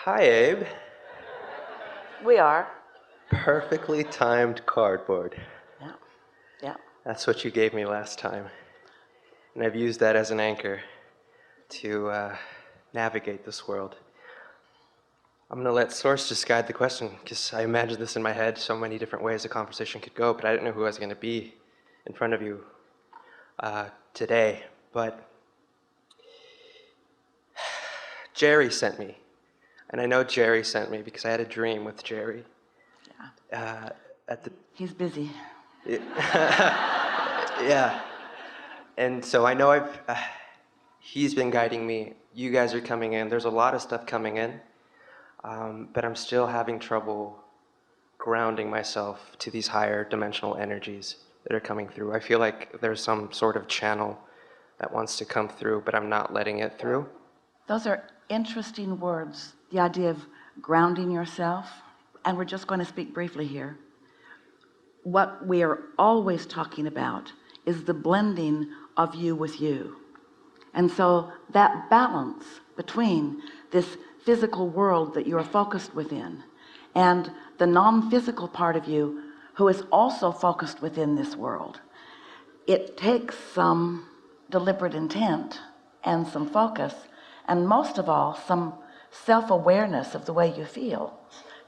Hi, Abe. We are. Perfectly timed cardboard. Yeah. Yeah. That's what you gave me last time. And I've used that as an anchor to navigate this world. I'm going to let Source just guide the question, because I imagined this in my head so many different ways the conversation could go, but I didn't know who I was going to be in front of you today. But Jerry sent me. And I know Jerry sent me because I had a dream with Jerry. Yeah. At the He's busy. Yeah. And so I know he's been guiding me. You guys are coming in. There's a lot of stuff coming in, but I'm still having trouble grounding myself to these higher dimensional energies that are coming through. I feel like there's some sort of channel that wants to come through, but I'm not letting it through. Those are interesting words, the idea of grounding yourself. And we're just going to speak briefly here. What we are always talking about is the blending of you with you. And so that balance between this physical world that you are focused within and the non-physical part of you who is also focused within this world, it takes some deliberate intent and some focus, and most of all some self-awareness of the way you feel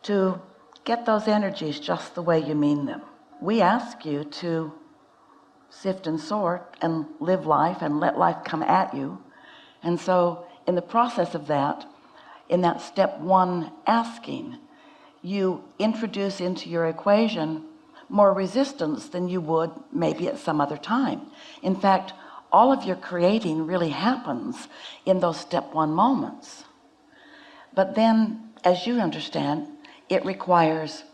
to get those energies just the way you mean them. We ask you to sift and sort and live life and let life come at you. And so in the process of that, in that step one asking, you introduce into your equation more resistance than you would maybe at some other time. In fact, all of your creating really happens in those step one moments. But then, as you understand, it requires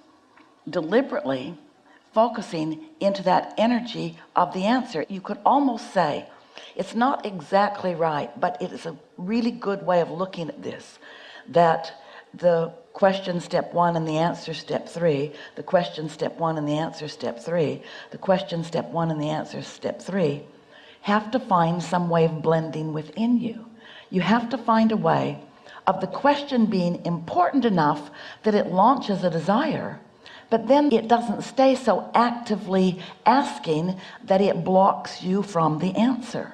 deliberately focusing into that energy of the answer. You could almost say it's not exactly right, but it is a really good way of looking at this, that the question step one and the answer step three, the question step one and the answer step three, the question step one and the answer step three have to find some way of blending within you. You have to find a way of the question being important enough that it launches a desire, but then it doesn't stay so actively asking that it blocks you from the answer.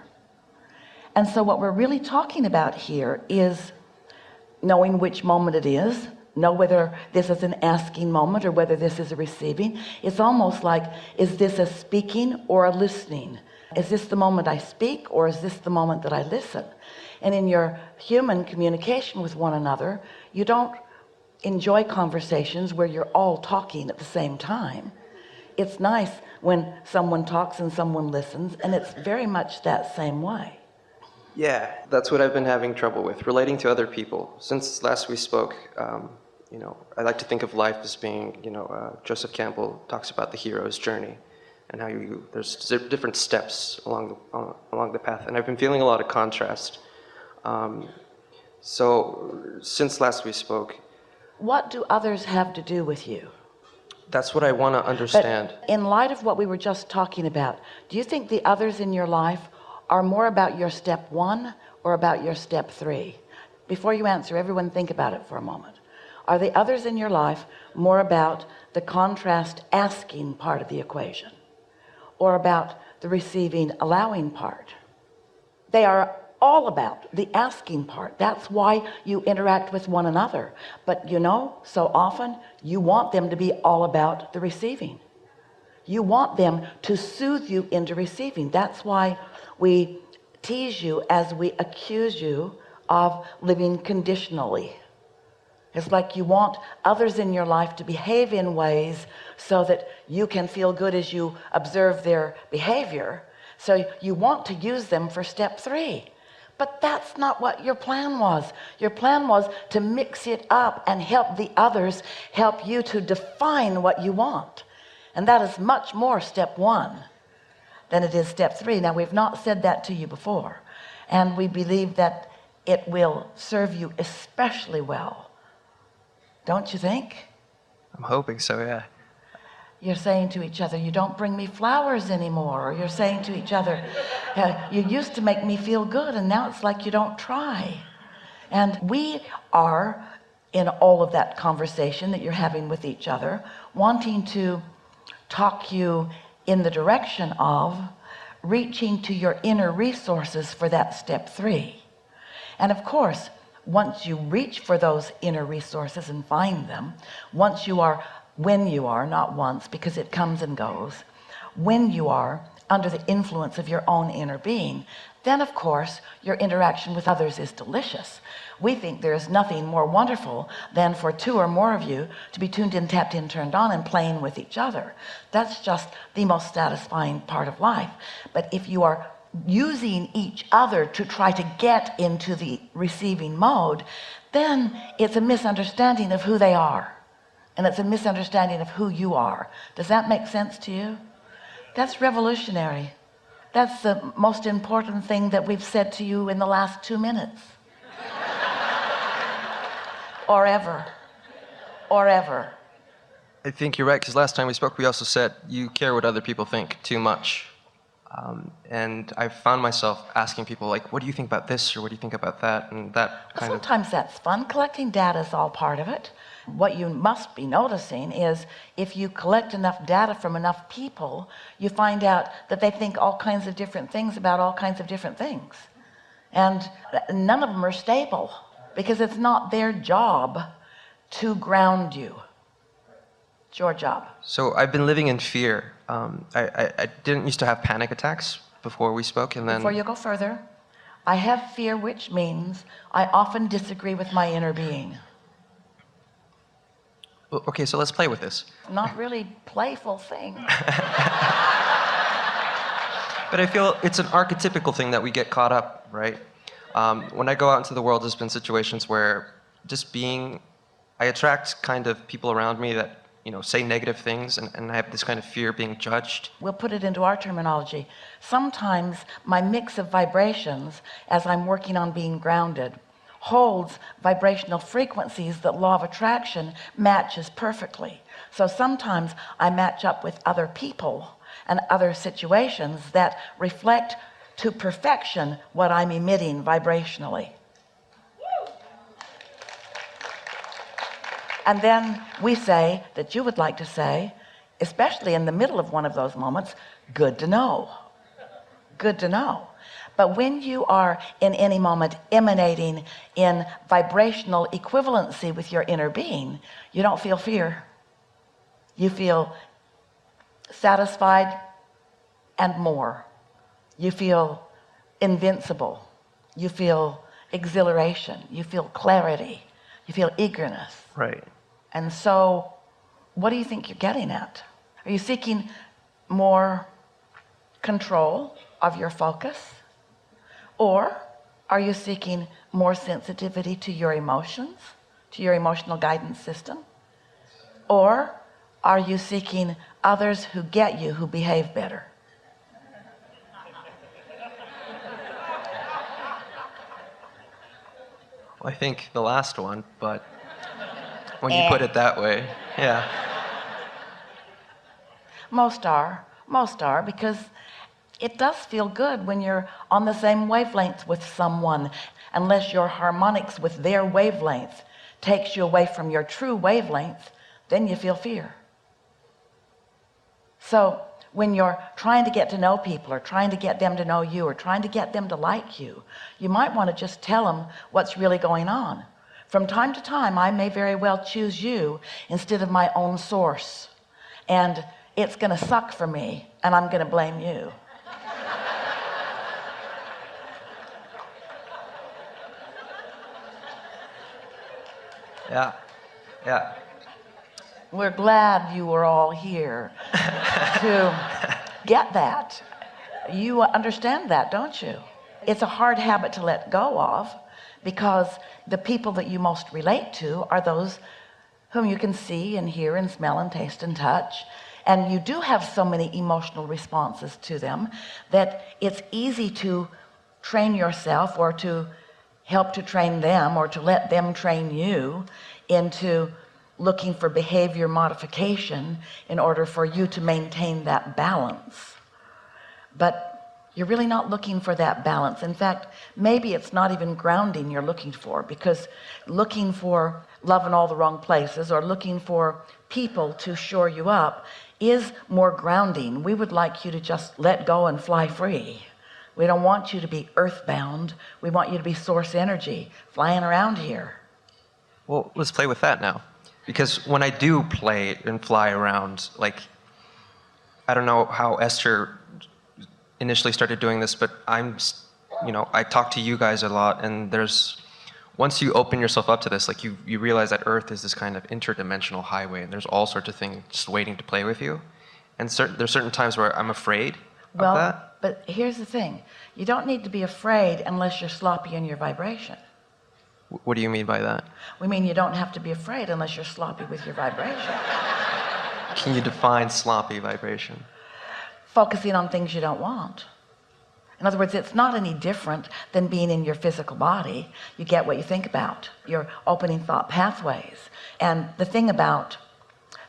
And so what we're really talking about here is knowing which moment it is, know whether this is an asking moment or whether this is a receiving. It's almost like, is this a speaking or a listening? Is this the moment I speak, or is this the moment that I listen? And in your human communication with one another, you don't enjoy conversations where you're all talking at the same time. It's nice when someone talks and someone listens, and it's very much that same way. Yeah, that's what I've been having trouble with, relating to other people. Since last we spoke, I like to think of life as being, Joseph Campbell talks about the hero's journey and how there's different steps along the path. And I've been feeling a lot of contrast. So since last we spoke, what do others have to do with you? That's what I want to understand. But in light of what we were just talking about, do you think the others in your life are more about your step one or about your step three? Before you answer, everyone think about it for a moment. Are the others in your life more about the contrast asking part of the equation, or about the receiving allowing part? They are all about the asking part. That's why you interact with one another. But so often you want them to be all about the receiving. You want them to soothe you into receiving. That's why we tease you as we accuse you of living conditionally. It's like you want others in your life to behave in ways so that you can feel good as you observe their behavior. So you want to use them for step three. But that's not what your plan was. Your plan was to mix it up and help the others help you to define what you want. And that is much more step one than it is step three. Now, we've not said that to you before, and we believe that it will serve you especially well. Don't you think? I'm hoping so, yeah. You're saying to each other, you don't bring me flowers anymore. Or you're saying to each other, you used to make me feel good, and now it's like you don't try. And we are in all of that conversation that you're having with each other, wanting to talk you in the direction of reaching to your inner resources for that step 3. And of course, once you reach for those inner resources and find them, when you are, not once, because it comes and goes, when you are under the influence of your own inner being, then of course your interaction with others is delicious. We think there is nothing more wonderful than for 2 or more of you to be tuned in, tapped in, turned on, and playing with each other. That's just the most satisfying part of life. But if you are using each other to try to get into the receiving mode, then it's a misunderstanding of who they are, and it's a misunderstanding of who you are. Does that make sense to you? That's revolutionary. That's the most important thing that we've said to you in the last 2 minutes. Or ever. Or ever. I think you're right, because last time we spoke, we also said you care what other people think too much. And I found myself asking people, like, what do you think about this, or what do you think about that? And that kind Sometimes that's fun. Collecting data is all part of it. What you must be noticing is if you collect enough data from enough people, you find out that they think all kinds of different things about all kinds of different things. And none of them are stable, because it's not their job to ground you. It's your job. So I've been living in fear. I didn't used to have panic attacks before we spoke, and then... Before you go further, I have fear, which means I often disagree with my inner being. Okay, so let's play with this. Not really playful thing. But I feel it's an archetypical thing that we get caught up, right? When I go out into the world, there's been situations where I attract kind of people around me that, say negative things, and I have this kind of fear of being judged. We'll put it into our terminology. Sometimes my mix of vibrations, as I'm working on being grounded, holds vibrational frequencies that law of attraction matches perfectly. So sometimes I match up with other people and other situations that reflect to perfection what I'm emitting vibrationally. And then we say that you would like to say, especially in the middle of one of those moments, good to know. Good to know. But when you are in any moment emanating in vibrational equivalency with your inner being, you don't feel fear. You feel satisfied and more. You feel invincible. You feel exhilaration. You feel clarity. You feel eagerness. Right. And so, what do you think you're getting at? Are you seeking more control of your focus? Or are you seeking more sensitivity to your emotions, to your emotional guidance system? Or are you seeking others who get you, who behave better? Well, I think the last one, but when you put it that way, yeah. Most are, because it does feel good when you're on the same wavelength with someone, unless your harmonics with their wavelength takes you away from your true wavelength, then you feel fear. So when you're trying to get to know people, or trying to get them to know you, or trying to get them to like you, you might want to just tell them what's really going on. From time to time, I may very well choose you instead of my own source, and it's going to suck for me, and I'm going to blame you. Yeah. We're glad you were all here to get that. You understand that, don't you? It's a hard habit to let go of, because the people that you most relate to are those whom you can see and hear and smell and taste and touch, and you do have so many emotional responses to them that it's easy to train yourself, or to help to train them, or to let them train you into looking for behavior modification in order for you to maintain that balance. But You're really not looking for that balance. In fact, maybe it's not even grounding you're looking for, because looking for love in all the wrong places or looking for people to shore you up is more grounding. We would like you to just let go and fly free. We don't want you to be earthbound. We want you to be source energy flying around here. Well, let's play with that now. Because when I do play and fly around, like, I don't know how Esther initially started doing this, but I talk to you guys a lot, and once you open yourself up to this, like you realize that Earth is this kind of interdimensional highway, and there's all sorts of things just waiting to play with you. And there's certain times where I'm afraid of that. But here's the thing. You don't need to be afraid unless you're sloppy in your vibration. What do you mean by that? We mean you don't have to be afraid unless you're sloppy with your vibration. Can you define sloppy vibration? Focusing on things you don't want. In other words, it's not any different than being in your physical body. You get what you think about. You're opening thought pathways. And the thing about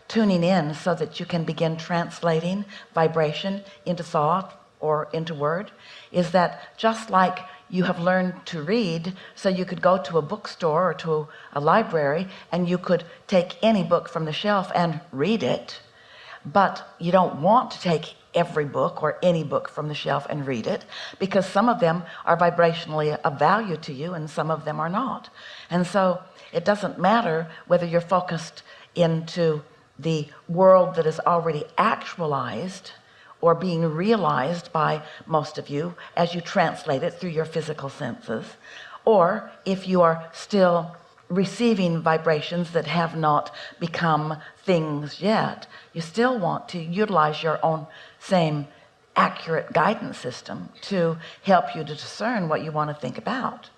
tuning in so that you can begin translating vibration into thought or into word is that just like you have learned to read, so you could go to a bookstore or to a library and you could take any book from the shelf and read it, but you don't want to take every book or any book from the shelf and read it, because some of them are vibrationally of value to you and some of them are not. And so it doesn't matter whether you're focused into the world that is already actualized or being realized by most of you as you translate it through your physical senses, or if you are still receiving vibrations that have not become things yet, you still want to utilize your own same accurate guidance system to help you to discern what you want to think about.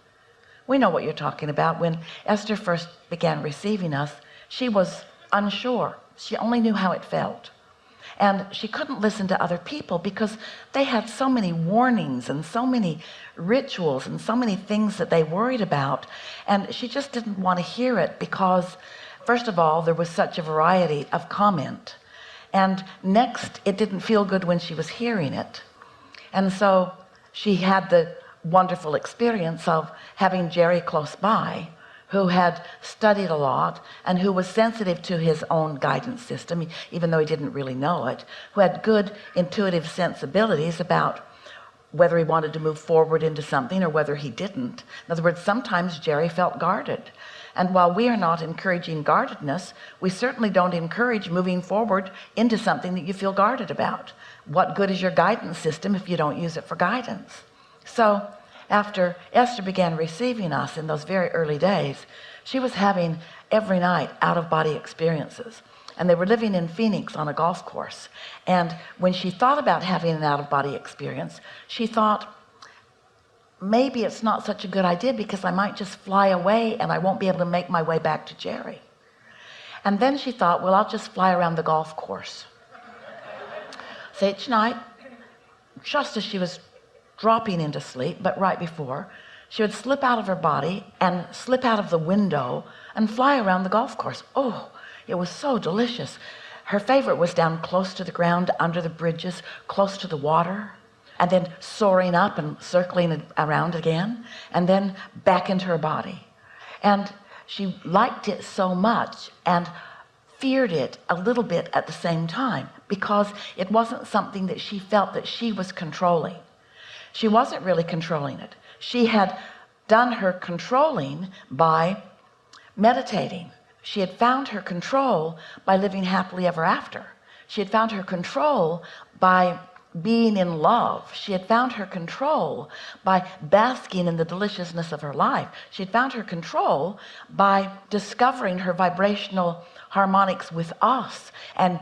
We know what you're talking about. When Esther first began receiving us, she was unsure. She only knew how it felt. And she couldn't listen to other people because they had so many warnings and so many rituals and so many things that they worried about. And she just didn't want to hear it because, first of all, there was such a variety of comment. And next, it didn't feel good when she was hearing it. And so she had the wonderful experience of having Jerry close by, who had studied a lot and who was sensitive to his own guidance system, even though he didn't really know it, who had good intuitive sensibilities about whether he wanted to move forward into something or whether he didn't. In other words, sometimes Jerry felt guarded. And while we are not encouraging guardedness, we certainly don't encourage moving forward into something that you feel guarded about. What good is your guidance system if you don't use it for guidance? So after Esther began receiving us in those very early days, she was having every night out-of-body experiences. And they were living in Phoenix on a golf course. And when she thought about having an out-of-body experience, she thought, maybe it's not such a good idea because I might just fly away and I won't be able to make my way back to Jerry. And then she thought, well, I'll just fly around the golf course. So each night, just as she was dropping into sleep, but right before, she would slip out of her body and slip out of the window and fly around the golf course. Oh, it was so delicious. Her favorite was down close to the ground, under the bridges, close to the water, and then soaring up and circling around again, and then back into her body. And she liked it so much and feared it a little bit at the same time, because it wasn't something that she felt that she was controlling. She wasn't really controlling it. She had done her controlling by meditating. She had found her control by living happily ever after. She had found her control by being in love. She had found her control by basking in the deliciousness of her life. She had found her control by discovering her vibrational harmonics with us and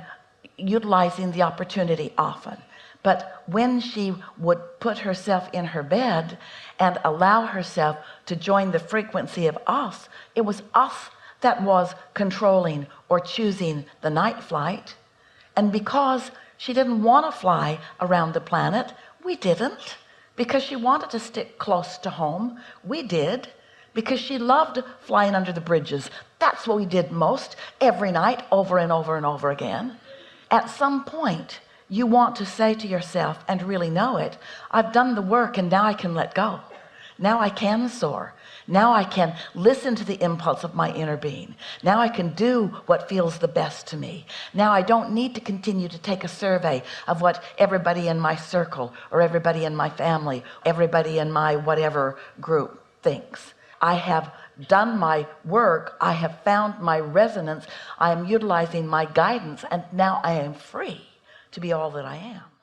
utilizing the opportunity often. But when she would put herself in her bed and allow herself to join the frequency of us, it was us that was controlling or choosing the night flight. And because she didn't want to fly around the planet, we didn't. Because she wanted to stick close to home, we did. Because she loved flying under the bridges, that's what we did most, every night, over and over and over again. At some point, you want to say to yourself, and really know it, I've done the work and now I can let go. Now I can soar. Now I can listen to the impulse of my inner being. Now I can do what feels the best to me. Now I don't need to continue to take a survey of what everybody in my circle or everybody in my family, everybody in my whatever group thinks. I have done my work. I have found my resonance. I am utilizing my guidance, and now I am free to be all that I am.